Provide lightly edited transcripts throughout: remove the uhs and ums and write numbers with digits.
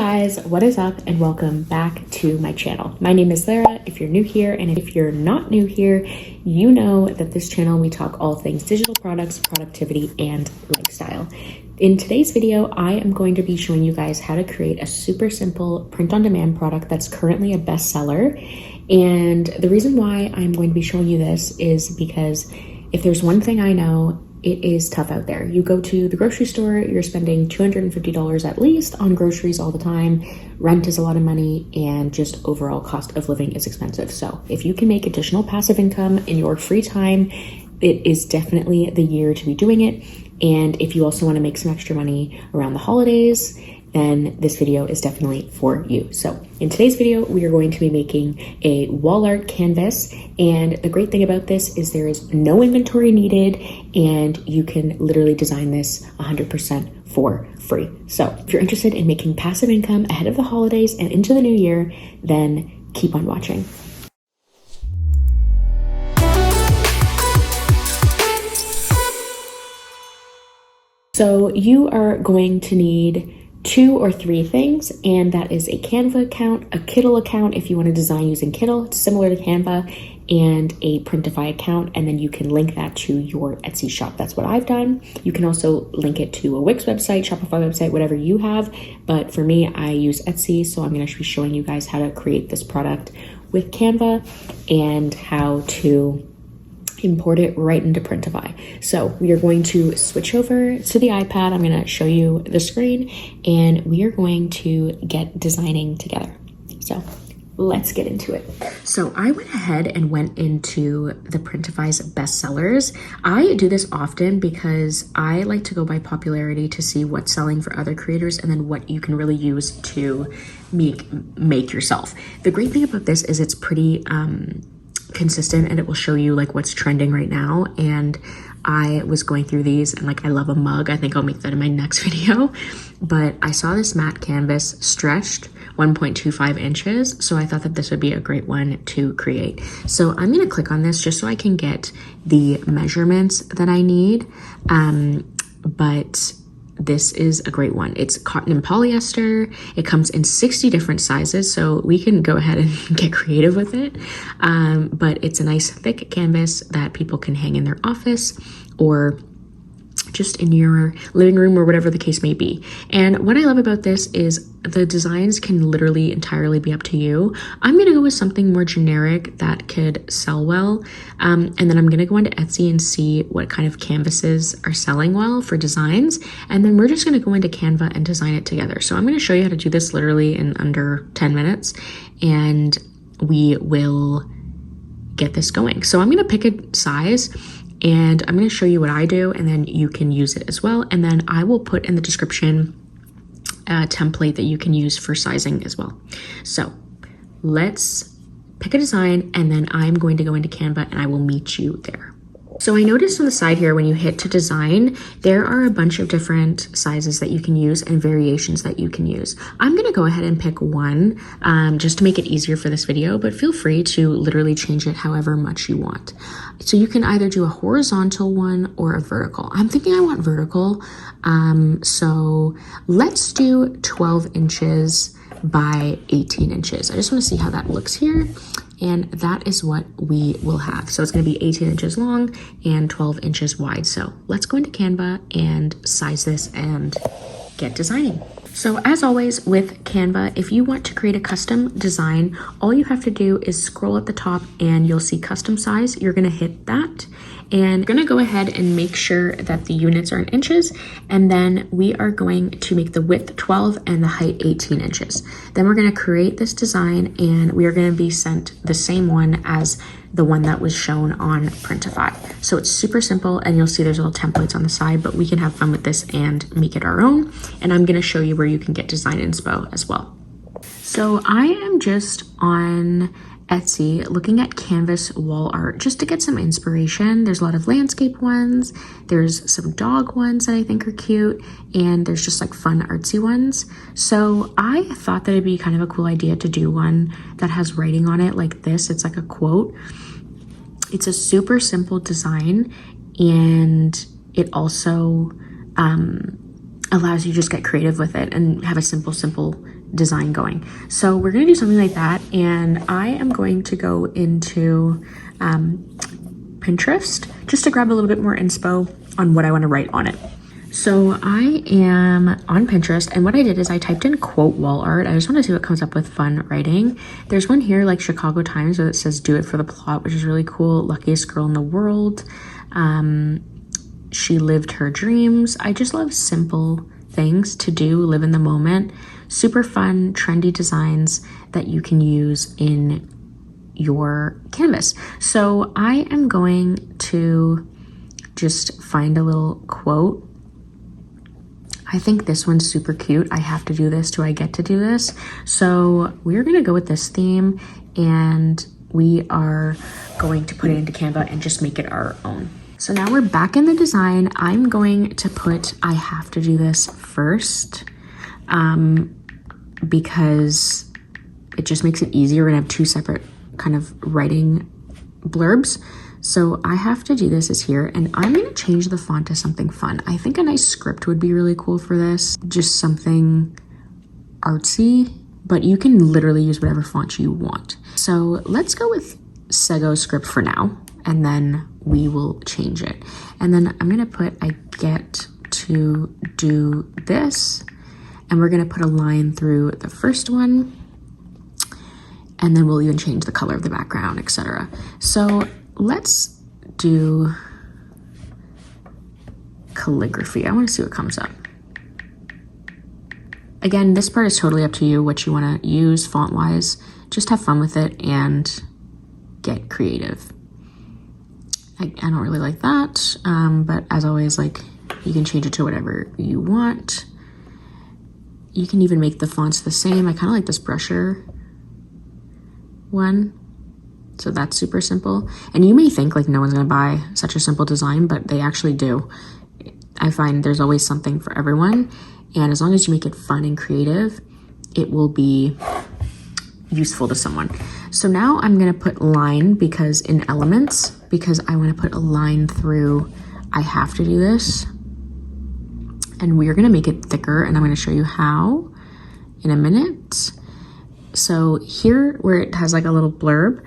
guys, what is up and welcome back to my channel. My name is Lara if you're new here, and if you're not new here, you know that this channel we talk all things digital products, productivity, and lifestyle. In today's video, I am going to be showing you guys how to create a super simple print-on-demand product that's currently a bestseller. And the reason why I'm going to be showing you this is because if there's one thing I know, it is tough out there. You go to the grocery store, you're spending $250 at least on groceries all the time. Rent is a lot of money, and just overall cost of living is expensive. So if you can make additional passive income in your free time, it is definitely the year to be doing it. And if you also want to make some extra money around the holidays, then this video is definitely for you. So in today's video, we are going to be making a wall art canvas. And the great thing about this is there is no inventory needed, and you can literally design this 100% for free. So if you're interested in making passive income ahead of the holidays and into the new year, then keep on watching. So you are going to need 2 or 3 things, and that is a Canva account, a Kittl account if you want to design using Kittl, it's similar to Canva, and a Printify account, and then you can link that to your Etsy shop. That's what I've done. You can also link it to a Wix website, Shopify website, whatever you have, but for me, I use Etsy, so I'm going to be showing you guys how to create this product with Canva and how to import it right into Printify. So we are going to switch over to the iPad. I'm going to show you the screen, and we are going to get designing together. So let's get into it. So I went ahead and went into the Printify's bestsellers. I do this often because I like to go by popularity to see what's selling for other creators and then what you can really use to make yourself. The great thing about this is it's pretty consistent, and it will show you like what's trending right now. And I was going through these, and like I love a mug. I think I'll make that in my next video. But I saw this matte canvas stretched 1.25 inches, so I thought that this would be a great one to create. So I'm going to click on this just so I can get the measurements that I need. But this is a great one. It's cotton and polyester. It comes in 60 different sizes, so we can go ahead and get creative with it. But it's a nice thick canvas that people can hang in their office or just in your living room or whatever the case may be. And what I love about this is the designs can literally entirely be up to you. I'm going to go with something more generic that could sell well. And then I'm going to go into Etsy and see what kind of canvases are selling well for designs. And then we're just going to go into Canva and design it together. So I'm going to show you how to do this literally in under 10 minutes. And we will get this going. So I'm going to pick a size, and I'm going to show you what I do, and then you can use it as well. And then I will put in the description a template that you can use for sizing as well. So let's pick a design, and then I'm going to go into Canva and I will meet you there. So I noticed on the side here, when you hit to design, there are a bunch of different sizes that you can use and variations that you can use. I'm going to go ahead and pick one just to make it easier for this video, but feel free to literally change it however much you want. So you can either do a horizontal one or a vertical. I'm thinking I want vertical. So let's do 12 inches by 18 inches. I just want to see how that looks here. And that is what we will have. So it's going to be 18 inches long and 12 inches wide. So let's go into Canva and size this and get designing. So as always with Canva, if you want to create a custom design, all you have to do is scroll at the top and you'll see custom size. You're going to hit that, and you're going to go ahead and make sure that the units are in inches. And then we are going to make the width 12 and the height 18 inches. Then we're going to create this design, and we are going to be sent the same one as the one that was shown on Printify. So it's super simple, and you'll see there's little templates on the side, but we can have fun with this and make it our own. And I'm going to show you where you can get design inspo as well. So I am just on Etsy looking at canvas wall art just to get some inspiration. There's a lot of landscape ones, there's some dog ones that I think are cute, and there's just like fun artsy ones. So I thought that it'd be kind of a cool idea to do one that has writing on it like this. It's like a quote. It's a super simple design, and it also allows you to just get creative with it and have a simple design going. So we're gonna do something like that, and I am going to go into Pinterest just to grab a little bit more inspo on what I want to write on it. So I am on Pinterest, and what I did is I typed in quote wall art. I just want to see what comes up with fun writing. There's one here like Chicago Times where it says do it for the plot, which is really cool. Luckiest girl in the world. She lived her dreams. I just love simple things to do, live in the moment. Super fun, trendy designs that you can use in your canvas. So I am going to just find a little quote. I think this one's super cute. I have to do this. Do I get to do this? So we're gonna go with this theme, and we are going to put it into Canva and just make it our own. So now we're back in the design. I'm going to put I have to do this first because it just makes it easier. We're gonna have two separate kind of writing blurbs. So I have to do this is here, and I'm gonna change the font to something fun. I think a nice script would be really cool for this. Just something artsy, but you can literally use whatever font you want. So let's go with Sego script for now, and then we will change it. And then I'm gonna put, I get to do this, and we're gonna put a line through the first one, and then we'll even change the color of the background, etc. So let's do calligraphy. I want to see what comes up. Again, this part is totally up to you, what you want to use font-wise. Just have fun with it and get creative. I don't really like that, but as always, like, you can change it to whatever you want. You can even make the fonts the same. I kind of like this brusher one. So that's super simple. And you may think like no one's gonna buy such a simple design, but they actually do. I find there's always something for everyone. And as long as you make it fun and creative, it will be useful to someone. So now I'm gonna put line because in elements, because I wanna put a line through, I have to do this. And we're gonna make it thicker, and I'm gonna show you how in a minute. So here where it has like a little blurb,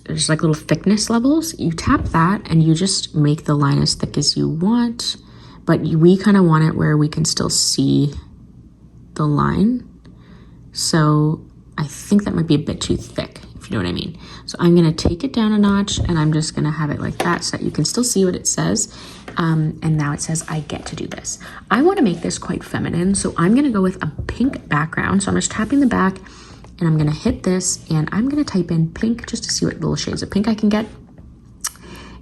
there's like little thickness levels. You tap that and you just make the line as thick as you want, but we kind of want it where we can still see the line. So I think that might be a bit too thick, if you know what I mean. So I'm gonna take it down a notch, and I'm just gonna have it like that so that you can still see what it says. And now it says, I get to do this. I wanna make this quite feminine, so I'm gonna go with a pink background. So I'm just tapping the back, and I'm gonna hit this, and I'm gonna type in pink just to see what little shades of pink I can get.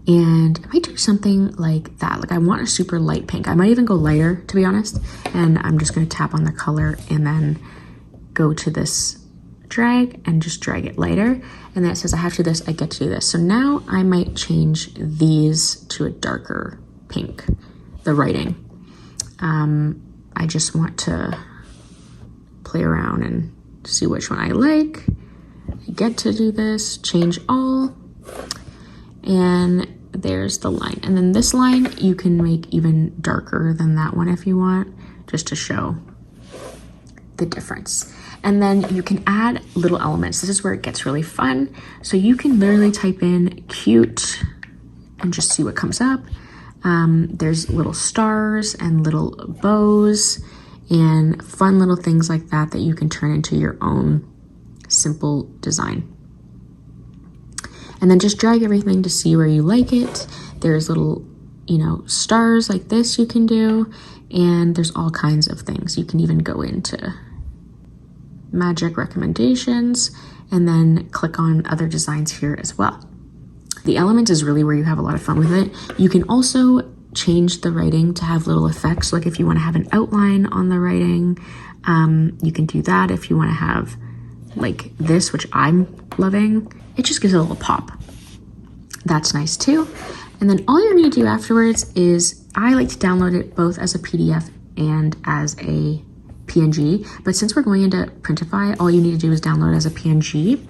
And I might do something like that. Like I want a super light pink. I might even go lighter, to be honest. And I'm just gonna tap on the color and then go to this drag and just drag it lighter. And then it says, I have to do this, I get to do this. So now I might change these to a darker pink, the writing. I just want to play around and see which one I like. I get to do this, change all, and there's the line. And then this line you can make even darker than that one if you want, just to show the difference. And then you can add little elements. This is where it gets really fun. So you can literally type in cute and just see what comes up. There's little stars and little bows and fun little things like that that you can turn into your own simple design. And then just drag everything to see where you like it. There's little, stars like this you can do, and there's all kinds of things. You can even go into magic recommendations and then click on other designs here as well. The element is really where you have a lot of fun with it. You can also change the writing to have little effects. Like if you want to have an outline on the writing, you can do that. If you want to have like this, which I'm loving, it just gives it a little pop. That's nice too. And then all you're going to do afterwards is, I like to download it both as a PDF and as a PNG, but since we're going into Printify, all you need to do is download it as a PNG,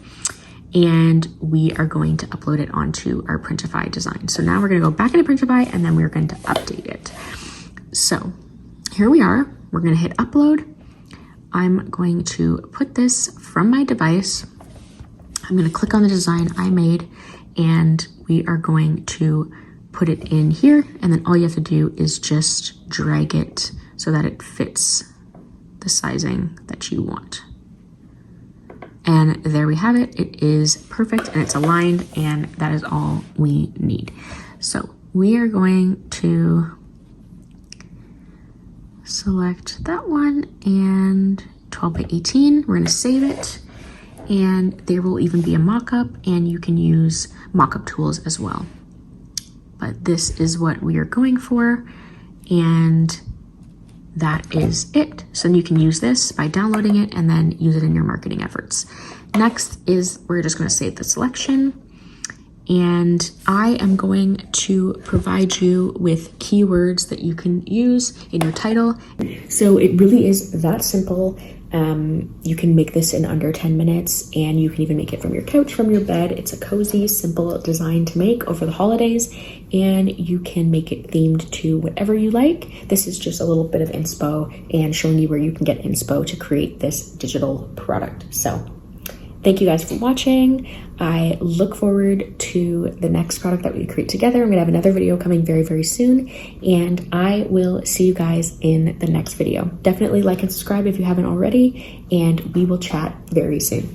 and we are going to upload it onto our Printify design. So now we're going to go back into Printify, and then we're going to update it. So here we are. We're going to hit upload. I'm going to put this from my device. I'm going to click on the design I made, and we are going to put it in here, and then all you have to do is just drag it so that it fits the sizing that you want. And there we have it. It is perfect and it's aligned, and that is all we need. So we are going to select that one and 12 by 18. We're going to save it, and there will even be a mock-up, and you can use mock-up tools as well. But this is what we are going for, and that is it. So you can use this by downloading it and then use it in your marketing efforts. Next is we're just going to save the selection, and I am going to provide you with keywords that you can use in your title. So it really is that simple. You can make this in under 10 minutes, and you can even make it from your couch, from your bed. It's a cozy, simple design to make over the holidays, and you can make it themed to whatever you like. This is just a little bit of inspo and showing you where you can get inspo to create this digital product. So thank you guys for watching. I look forward to the next product that we create together. I'm gonna have another video coming very, very soon, and I will see you guys in the next video. Definitely like and subscribe if you haven't already, and we will chat very soon.